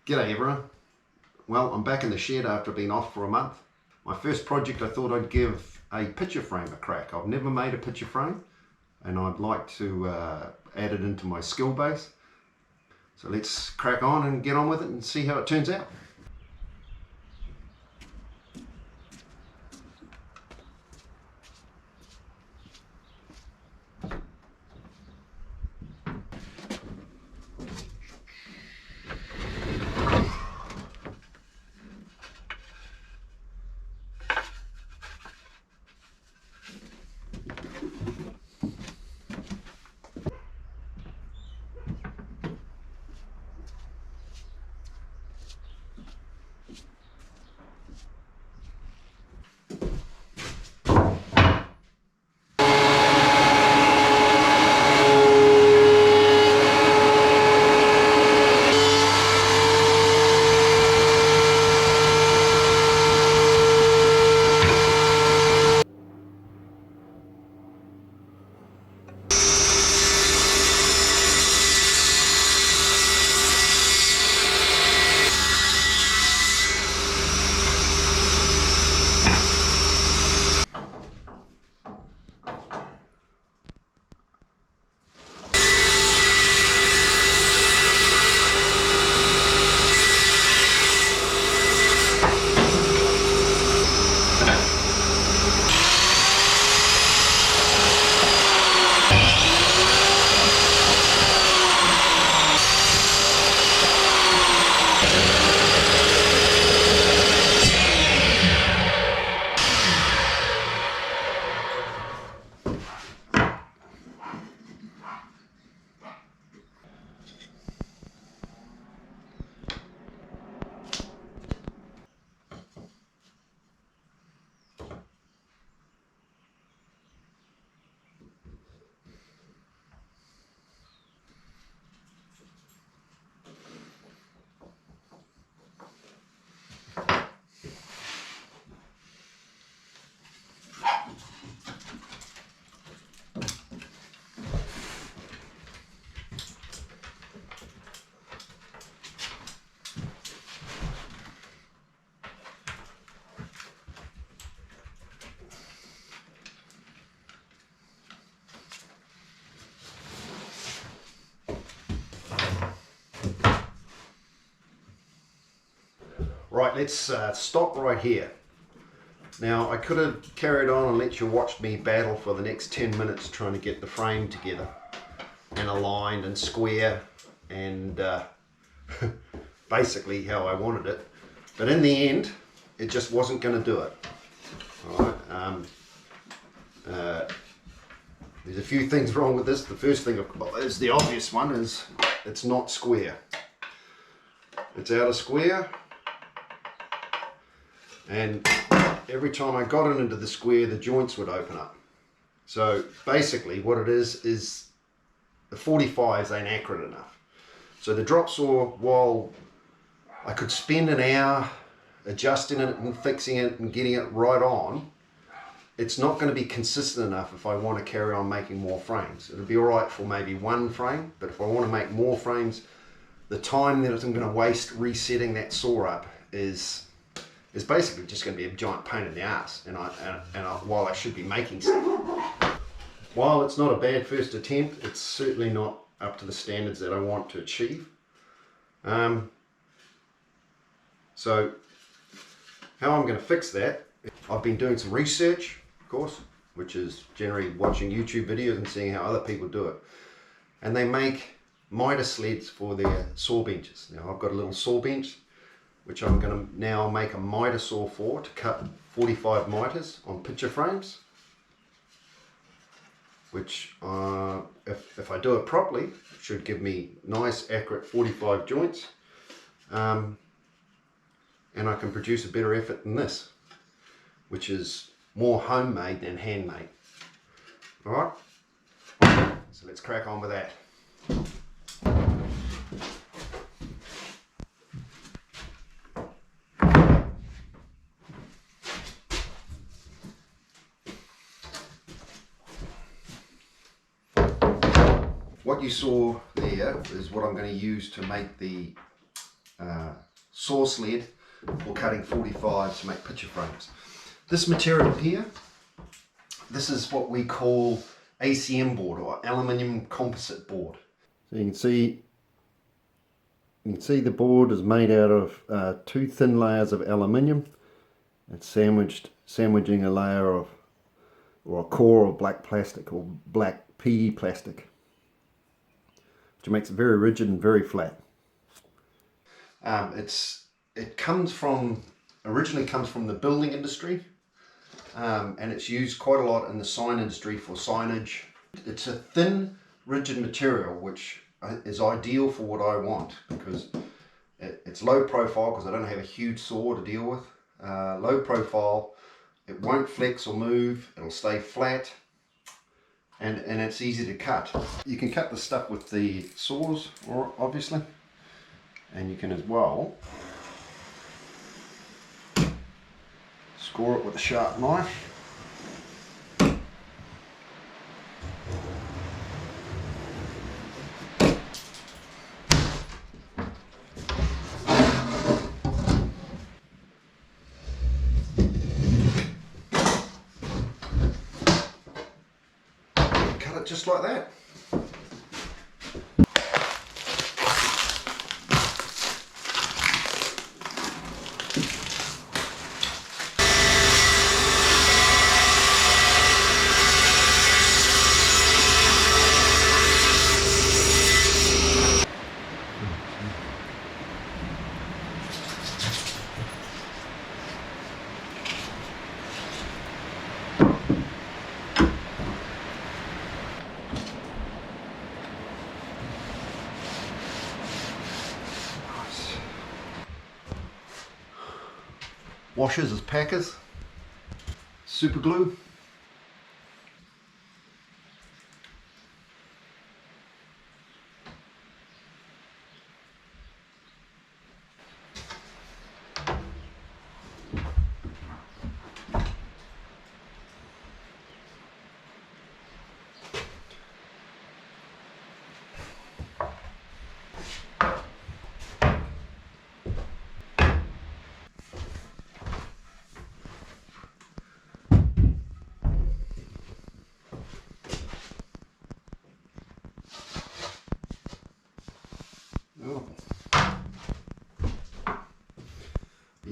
G'day everyone. Well, I'm back in the shed after being off for a month. My first project, I thought I'd give a picture frame a crack. I've never made a picture frame and I'd like to add it into my skill base. So let's crack on and get on with it and see how it turns out. Right, let's stop right here. Now, I could have carried on and let you watch me battle for the next 10 minutes trying to get the frame together and aligned and square and basically how I wanted it. But in the end, it just wasn't going to do it. All right. There's a few things wrong with this. The first thing is the obvious one, is it's not square. It's out of square. And every time I got it into the square, the joints would open up. So basically what it is the 45s ain't accurate enough. So the drop saw, while I could spend an hour adjusting it and fixing it and getting it right on, it's not going to be consistent enough if I want to carry on making more frames. It'll be alright for maybe one frame, but if I want to make more frames, the time that I'm going to waste resetting that saw up is basically just going to be a giant pain in the ass, and while I should be making something. While it's not a bad first attempt, it's certainly not up to the standards that I want to achieve. So how I'm going to fix that, I've been doing some research, of course, which is generally watching YouTube videos and seeing how other people do it. And they make miter sleds for their saw benches. Now I've got a little saw bench which I'm going to now make a miter saw for to cut 45 miters on picture frames, which if I do it properly should give me nice accurate 45 joints, and I can produce a better effort than this, which is more homemade than handmade. Alright, so let's crack on with that. What you saw there is what I'm going to use to make the saw sled or cutting 45s to make picture frames. This material here, this is what we call ACM board, or aluminium composite board. So you can see the board is made out of 2 thin layers of aluminium. It's sandwiching a layer of, or a core of black plastic, or black PE plastic, which makes it very rigid and very flat. It originally comes from the building industry, and it's used quite a lot in the sign industry for signage. It's a thin, rigid material which is ideal for what I want, because it's low profile, because I don't have a huge saw to deal with. Low profile, it won't flex or move, it'll stay flat, and it's easy to cut. You can cut the stuff with the saws, obviously, and you can as well score it with a sharp knife. Cut it just like that. Washers as packers, super glue.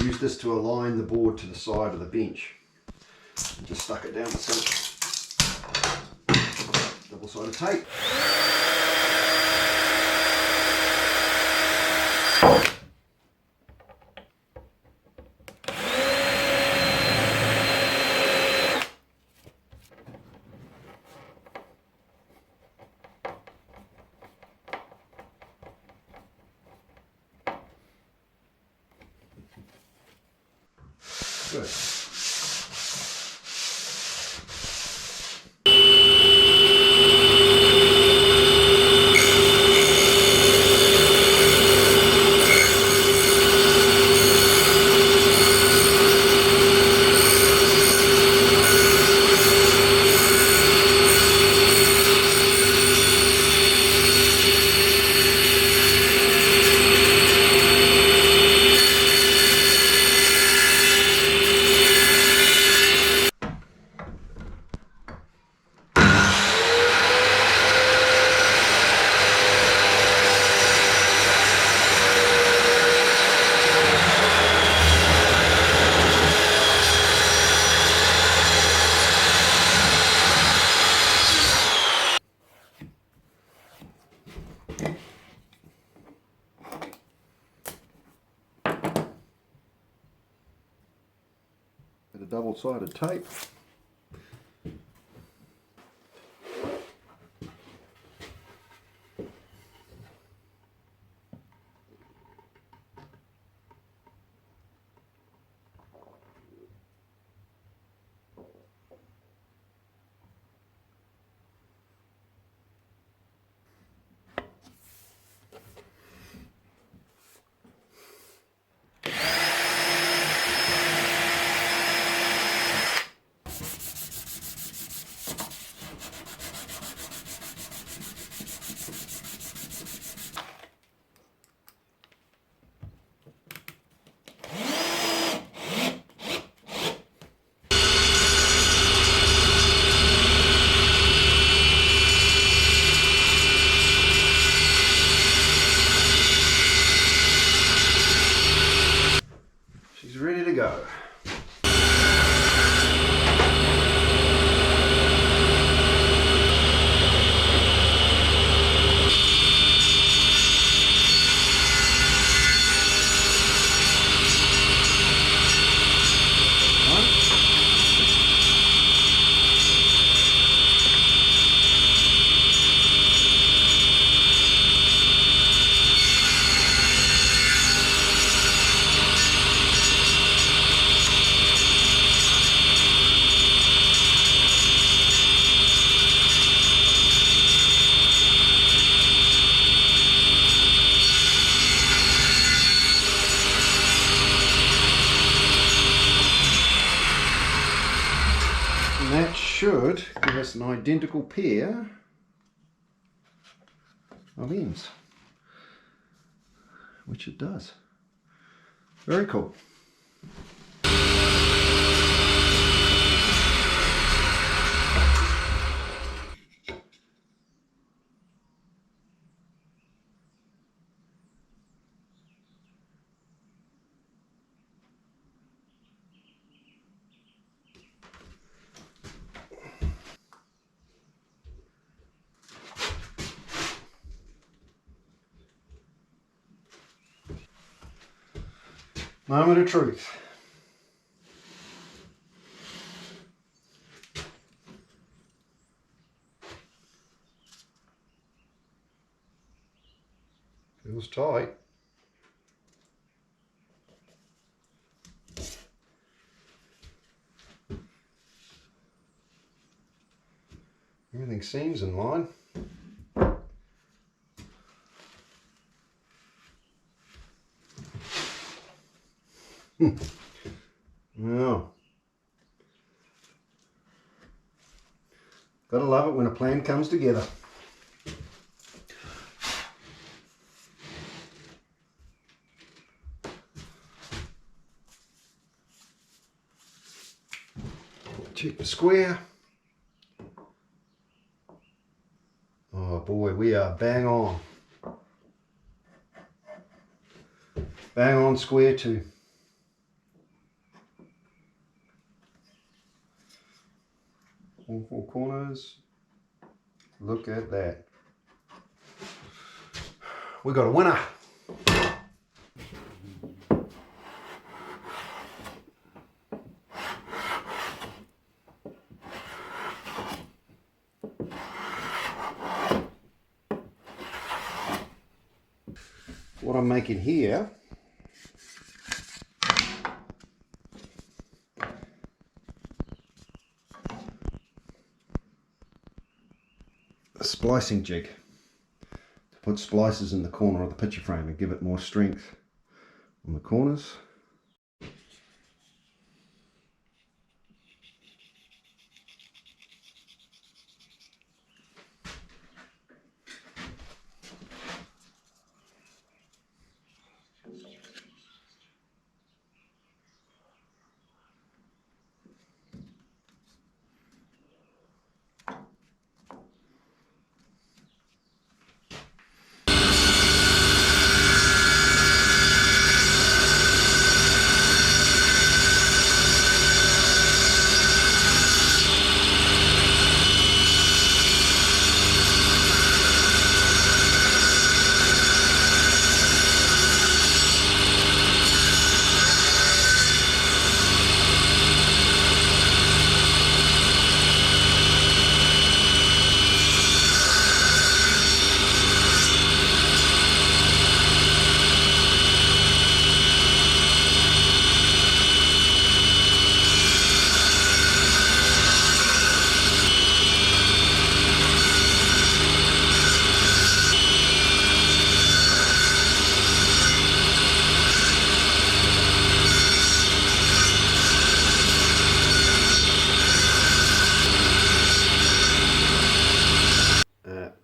Use this to align the board to the side of the bench. And just stuck it down with some double-sided tape. Good. Bit of double-sided tape. should give us an identical pair of ends, which it does. Very cool. Moment of truth. Feels tight. Everything seems in line. Now, gotta love it when a plan comes together. Check the square. Oh boy, we are bang on. Bang on square too. All four corners. Look at that. We got a winner. What I'm making here a splicing jig to put splices in the corner of the picture frame and give it more strength on the corners.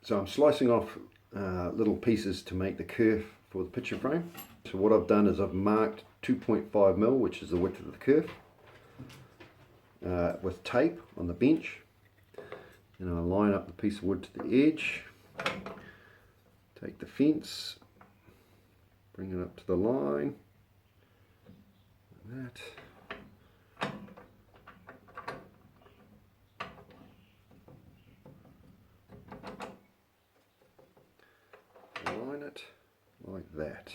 So I'm slicing off little pieces to make the kerf for the picture frame. So what I've done is I've marked 2.5 mil, which is the width of the kerf, with tape on the bench. And I line up the piece of wood to the edge, take the fence, bring it up to the line, like that. Line it like that.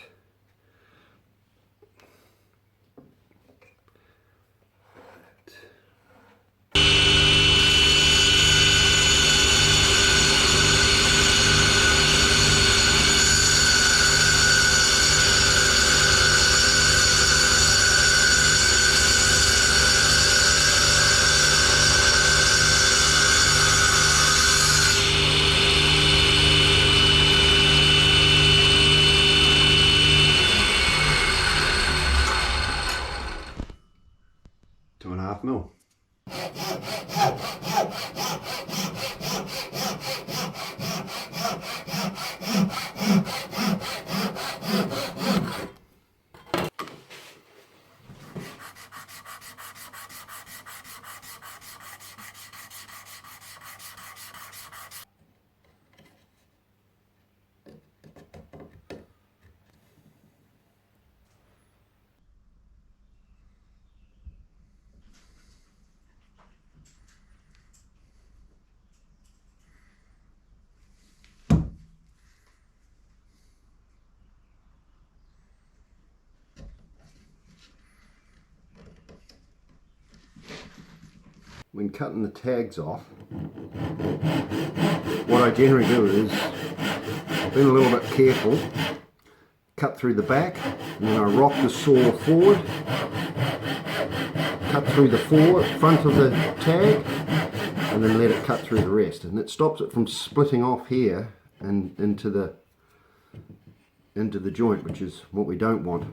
when cutting the tags off, what I generally do is, being a little bit careful, cut through the back, and then I rock the saw forward, cut through the front of the tag, and then let it cut through the rest. And it stops it from splitting off here and into the joint, which is what we don't want.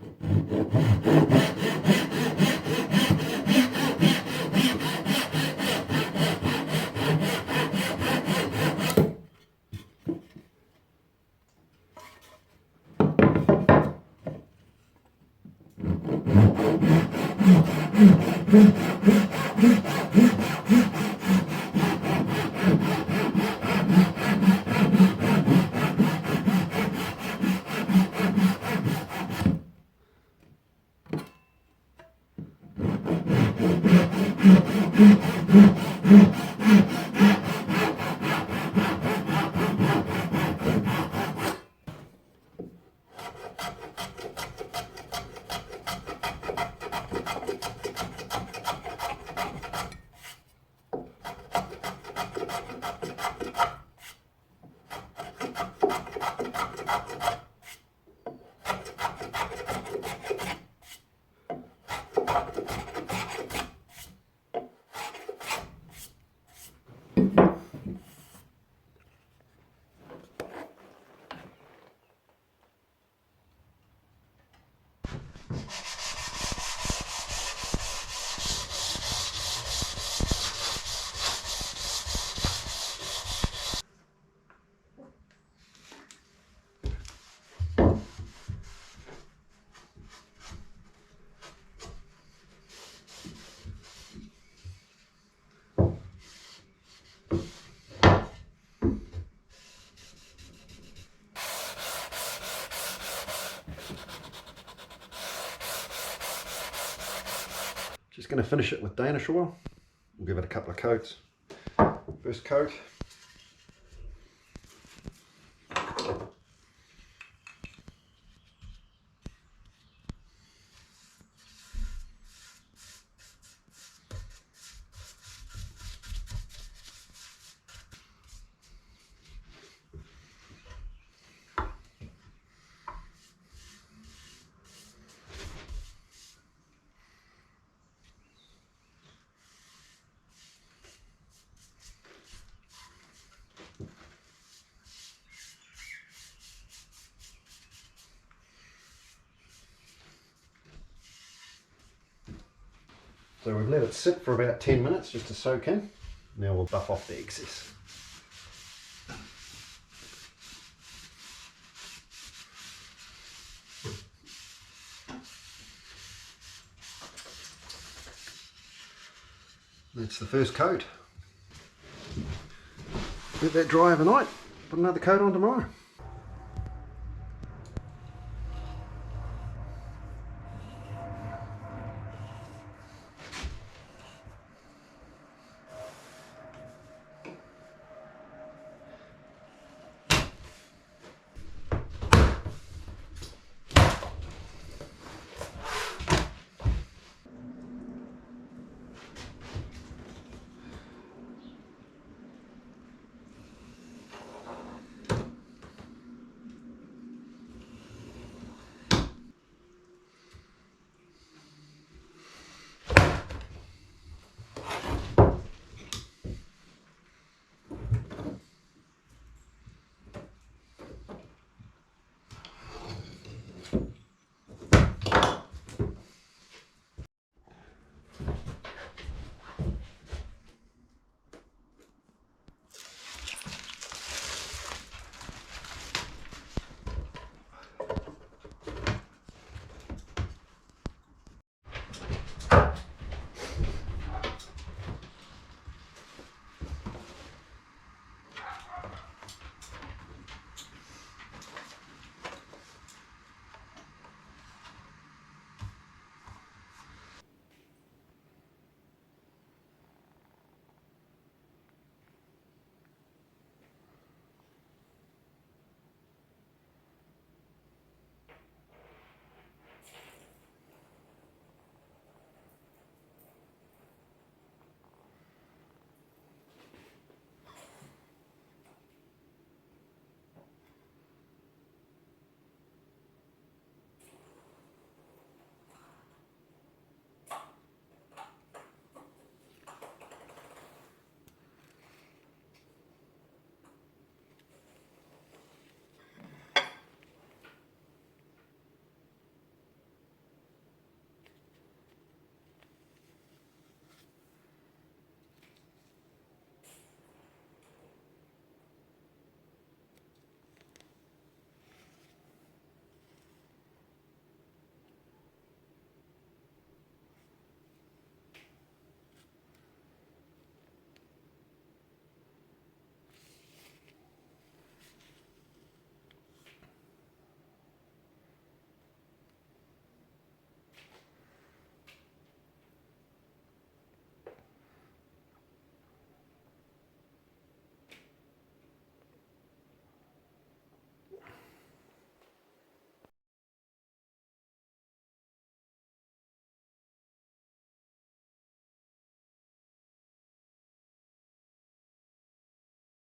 Just going to finish it with Danish oil. We'll give it a couple of coats. First coat. So we've let it sit for about 10 minutes just to soak in. Now we'll buff off the excess. That's the first coat. Let that dry overnight, put another coat on tomorrow.